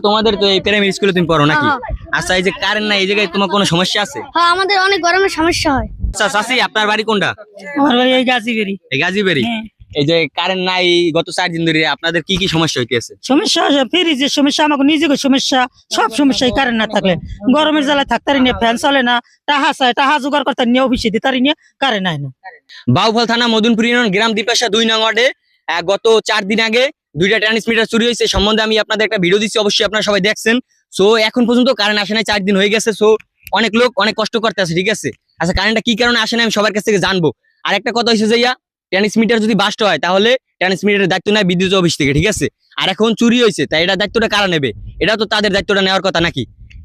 তোমাদের তো এই প্রাইমারি স্কুলে তুমি পড়ো নাকি? আচ্ছা, এই যে কারেন্ট নাই, এই জায়গায় তোমার কোনো সমস্যা আছে? হ্যাঁ, আমাদের অনেক গরমের সমস্যা হয়। আচ্ছা চাচি, আপনার বাড়ি কোনটা? আমার বাড়ি এই গাছিবেরি। এই গাজীবাড়ি। এই যে কারেন্ট নাই গত 4 দিন ধরে, আপনাদের কি কি সমস্যা হইতেছে? সমস্যা ফ্রিজের সমস্যা, আমাকে নিজেকে সমস্যা, সব সমস্যাই কারেন্ট না থাকলে। গরমের জ্বালায় থাকতারি নিয়ে, ফ্যান চলে না, টাহা চায়, টাহা জোগাড় করতে নিয়ে অফিসে দিতারি নিয়ে কারেন্ট নাই না। বাউফল থানা মদনপুর ইউনিয়ন গ্রাম দ্বীপাশা 2 নং ওয়ার্ডে গত 4 দিন আগে 2টা ট্রান্সমিটার চুরি হয়েছে। সম্বন্ধে আমি আপনাদের একটা ভিডিও দিচ্ছি, অবশ্যই আপনারা সবাই দেখছেন। সো এখন পর্যন্ত কারেন্ট আসে নাই, 4 দিন হয়ে গেছে। সো অনেক লোক অনেক কষ্ট করতে আছে, ঠিক আছে? আচ্ছা, কারেন্টটা কি কারণে আসে না আমি সবার কাছ থেকে জানবো। আর একটা কথা হচ্ছে যে ট্রান্সমিটার যদি বাস্ট হয় তাহলে ট্রান্সমিটারের দায়িত্ব নেয় বিদ্যুৎ অফিস থেকে, ঠিক আছে? আর এখন চুরি হয়েছে, তাই এটা দায়িত্বটা কারা নেবে? এটা তো তাদের দায়িত্বটা নেওয়ার কথা নাকি?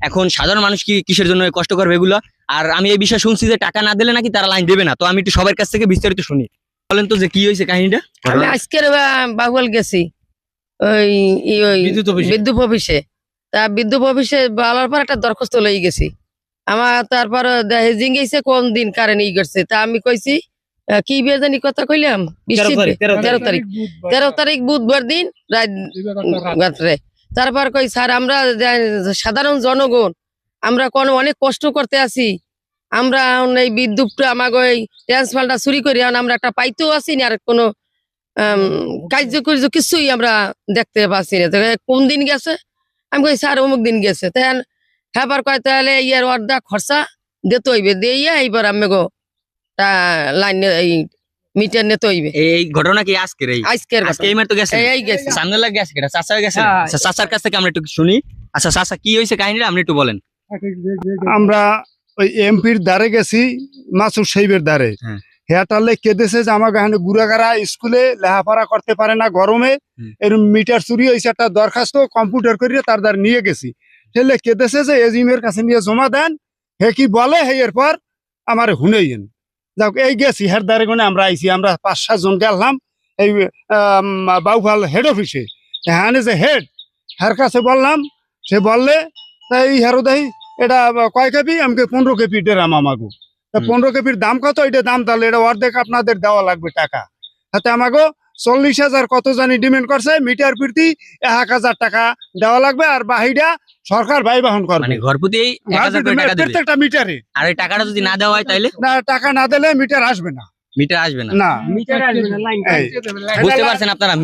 এখন সাধারণ মানুষ কি কিসের জন্য কষ্ট করবে এগুলো? আর আমি এই বিষয়ে শুনছি যে টাকা না দিলে নাকি তারা লাইন দেবে না। তো আমি একটু সবার কাছ থেকে বিস্তারিত শুনি। বলেন তো যে কি হয়েছে কাহিনীটা। আমি আজকের বাগুয়াল গেছি ওই বিদ্যুৎ অফিসে। তা বিদ্যুৎ অফিসে বলার পর একটা দরখাস্ত লই গেছি আমার। তারপর জিঙ্গেছে কোন দিন কারেন্ট করছে। তা আমি কইছি কি বিয়ে জানি কথা কইলাম 13 তারিখ বুধবার দিন রাত্রে। তারপর কই স্যার, আমরা সাধারণ জনগণ আমরা অনেক কষ্ট করতে আছি, আমরা এই বিদ্যুৎটা আমাকে ওই ট্রান্সফারটা চুরি করি, আমরা একটা পাইতেও আছি না, আর কোনো কার্যকর্য কিছুই আমরা দেখতে পাচ্ছি না। কোন দিন গেছে? আমি কই স্যার অমুক দিন গেছে। তাই হ্যাঁ কয় তাহলে ইয়ার অর্ধা খরচা দিতে হইবে, দিয়ে এইবার আমি গো লাইন এই মিটার নিতে হইবে। এই ঘটনা কি আজকের? আজকের এই মাত্র গেছে, এই গেছে সামনে লাগ গেছে, কেটা চাচা গেছে? আচ্ছা, চাচার কাছ থেকে আমরা একটু শুনি। আচ্ছা চাচা, কি হয়েছে কাহিনীটা আপনি একটু বলেন। আমরা ওই এমপির দ্বারে গেছি, মাসুর সাহেবের দ্বারে। হেয়াটালে কেঁদেছে যে আমার এখানে গুড়াগাড়া স্কুলে লেখাপড়া করতে পারে না গরমে, এরকম মিটার চুরি হয়েছে, একটা দরখাস্ত কম্পিউটার করিয়ে তার দ্বারা নিয়ে গেছি। সেলে কেঁদেছে যে এজিমের কাছে নিয়ে জমা দেন। হে কি বলে, হে এরপর আমার হুনেইন যাক এই গেছি হের দ্বারে গুনে আমরা আইছি। আমরা 5-7 জন গেলাম এই বাউফল হেড অফিসে। হ্যাঁ যে হেড, হের কাছে বললাম, সে বললে এই হেরো দেই এটা কয় কেপি? আমাকে 15 কেপি ডেরাম আমাগো। 15 কেপির দাম কত? এটা দাম তাহলে এটা অর্ধেক আপনাদের দেওয়া লাগবে টাকা। হাতে আমাগো 40,000 কত জানি ডিমান্ড করছে, মিটার প্রতি 1,000 টাকা দেওয়া লাগবে, আর বাহিরা সরকার ভাই বহন করবে। মানে ঘরপতি 1000 করে টাকা দিবে প্রত্যেকটা মিটারে। আর এই টাকাটা যদি না দেওয়া হয় তাইলে না, টাকা না দিলে মিটার আসবে না। মিটার আসবে না। না, বুঝতে পারছেন আপনারা?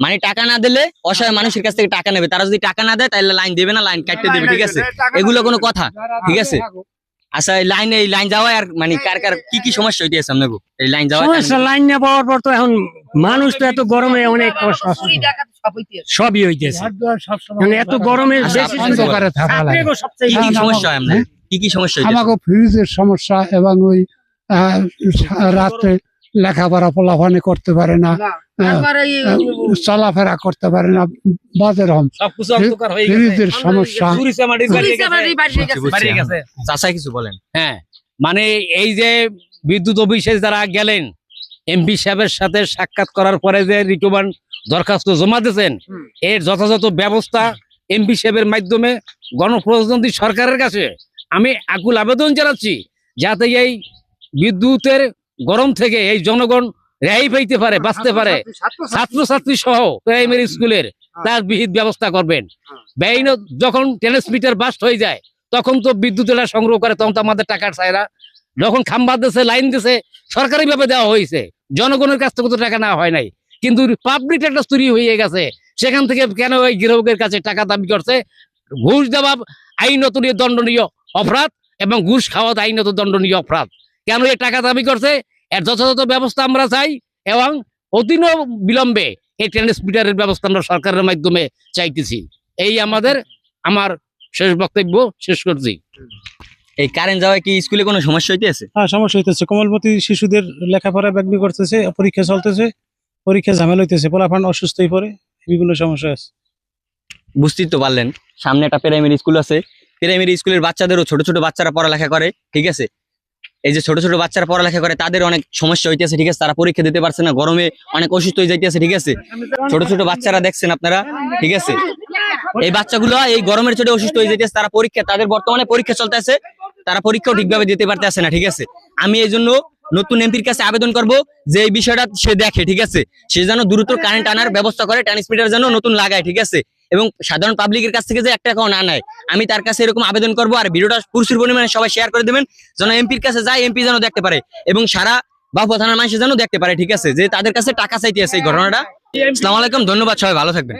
মানে টাকা না দিলে অসহায় মানুষের কাছ থেকে টাকা নেবে, তারা যদি টাকা না দেয় তাহলে লাইন দেবে না, লাইন কাটতে দেবে, ঠিক আছে? এগুলো কোনো কথা? ঠিক আছে। আচ্ছা, এই লাইন যাওয়ায় আর মানে কার কার কি কি সমস্যা হইতেছে আপনাকে এই লাইন যাওয়ায়? সমস্যা লাইন না পাওয়ার পর তো এখন মানুষ তো এত গরমে অনেক সবই হইতেছে, মানে এত গরমে অন্ধকারে থাকা লাগে। সবচেয়ে কি কি সমস্যা হয় আপনার? কি কি সমস্যা হইতেছে? আমাকে ফ্রিজের সমস্যা, এবং ওই রাত্রে লেখাপড়া পোলাপানি করতে পারে না, চলাফেরা করতে পারে না, বাজের হম ফ্রিজের সমস্যা। চাচা কিছু বলেন। হ্যাঁ, মানে এই যে বিদ্যুৎ অফিসে যারা গেলেন, এমপি সাহেবের সাথে সাক্ষাৎ করার পরে যে রিকমান্ড দরখাস্ত জমা দিয়েছেন, এর যথাযথ ব্যবস্থা এমপি সাহেবের মাধ্যমে গণপ্রজাতন্ত্রী সরকারের কাছে আমি আকুল আবেদন জানাচ্ছি, যাতে এই বিদ্যুতের গরম থেকে এই জনগণ রেহাই পাইতে পারে, বাঁচতে পারে। ছাত্রছাত্রী সহ প্রাইমারি স্কুলের তার বিহিত ব্যবস্থা করবেন। ব্যয় যখন ট্রান্সমিটার বাস্ট হয়ে যায় তখন তো বিদ্যুৎ এটা সংগ্রহ করে, তখন তো আমাদের টাকার চাইরা। যখন খাম্বা দিয়েছে, লাইন দিয়েছে, সরকারি ভাবে দেওয়া হয়েছে, জনগণের কাছ থেকে তো টাকা নেওয়া হয় নাই। কিন্তু পাবলিক একটা চুরি হয়ে গেছে, সেখান থেকে কেন ওই গ্রাহকের কাছে টাকা দাবি করছে? ঘুষ দেওয়া আইনত দণ্ডনীয় অপরাধ, এবং ঘুষ খাওয়া আইনত দণ্ডনীয় অপরাধ। কেন এই টাকা দাবি করছে? এর যথাযথ ব্যবস্থা আমরা চাই, এবং অতিন বিলম্বে এই ট্রান্সমিটারের ব্যবস্থা আমরা সরকারের মাধ্যমে চাইতেছি। এই আমার শেষ বক্তব্য শেষ করছি। এই কারেন্ট যাওয়ায় কি স্কুলে কোনো সমস্যা হইতেছে? হ্যাঁ, সমস্যা হইতেছে। কোমলমতি শিশুদের লেখাপড়া ব্যাগ্নি করতেছে, পরীক্ষা চলতেছে, পরীক্ষা ঝামেলা হইতেছে, পোলাপান অসুস্থ হয়ে পড়ে, বিভিন্ন সমস্যা আছে। বুঝতেই তো পারলেন, সামনে একটা প্রাইমারি স্কুল আছে। প্রাইমারি স্কুলের বাচ্চাদেরও ছোট ছোট বাচ্চারা পড়ালেখা করে, ঠিক আছে? এই যে ছোট ছোট বাচ্চারা পড়ালেখা করে তাদের অনেক সমস্যা হইতেছে, ঠিক আছে? তারা পরীক্ষা দিতে পারছে না, গরমে অনেক অসুস্থ হয়ে যাইতেছে, ঠিক আছে? ছোট ছোট বাচ্চারা দেখছেন আপনারা, ঠিক আছে? এই বাচ্চাগুলো এই গরমের চোটে অসুস্থ হয়ে যাইতেছে, তারা তাদের বর্তমানে পরীক্ষা চলতেছে, তারা পরীক্ষাও ঠিকভাবে দিতে পারতেছে না, ঠিক আছে? আমি এই জন্য নতুন এমপির কাছে আবেদন করব যে এই বিষয়টা সে দেখে, ঠিক আছে? সে যেন দ্রুত কারেন্ট আনার ব্যবস্থা করে, ট্রান্সমিটার যেন নতুন লাগায়, ঠিক আছে? এবং সাধারণ পাবলিকের কাছ থেকে যে 1 টাকাও না নেয়, আমি তার কাছে এরকম আবেদন করবো। আর ভিডিওটা প্রচুর পরিমাণে সবাই শেয়ার করে দেবেন, যেন এমপির কাছে যায়, এমপি যেন দেখতে পারে এবং সারা বাবু থানার মানুষ যেন দেখতে পারে, ঠিক আছে, যে তাদের কাছে টাকা চাইতে আছে এই ঘটনাটা। আসসালামু আলাইকুম, ধন্যবাদ, সবাই ভালো থাকবেন।